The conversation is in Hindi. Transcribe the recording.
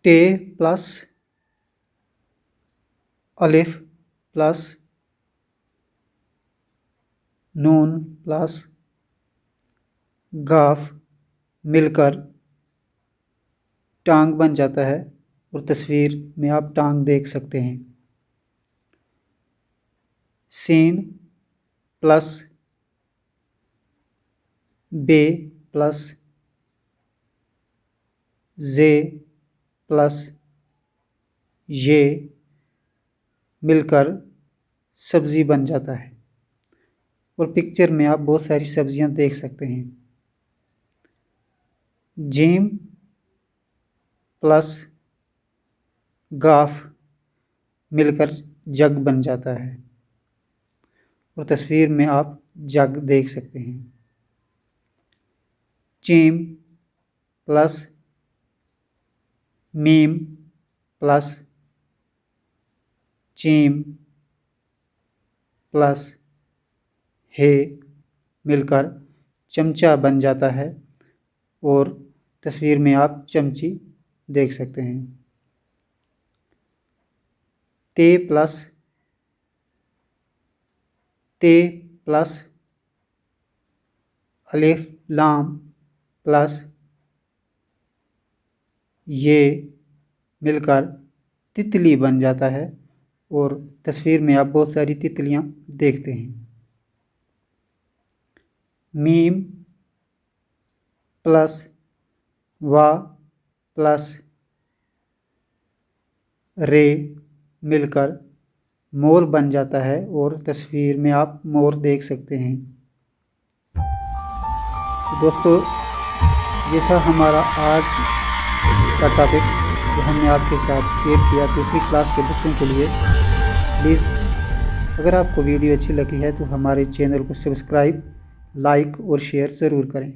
टे प्लस अलिफ प्लस नून प्लस गाफ मिलकर टांग बन जाता है और तस्वीर में आप टांग देख सकते हैं। सीन प्लस बे प्लस जे प्लस ये मिलकर सब्ज़ी बन जाता है और पिक्चर में आप बहुत सारी सब्जियां देख सकते हैं। जीम प्लस गाफ मिलकर जग बन जाता है और तस्वीर में आप जग देख सकते हैं। चीम प्लस मीम प्लस चीम प्लस हे मिलकर चमचा बन जाता है और तस्वीर में आप चमची देख सकते हैं। ते प्लस अलिफ लाम प्लस ये मिलकर तितली बन जाता है और तस्वीर में आप बहुत सारी तितलियां देखते हैं। मीम प्लस वा प्लस रे मिलकर मोर बन जाता है और तस्वीर में आप मोर देख सकते हैं। दोस्तों, ये था हमारा आज का टॉपिक जो हमने आपके साथ शेयर किया दूसरी क्लास के बच्चों के लिए। प्लीज़ अगर आपको वीडियो अच्छी लगी है तो हमारे चैनल को सब्सक्राइब, लाइक और शेयर ज़रूर करें।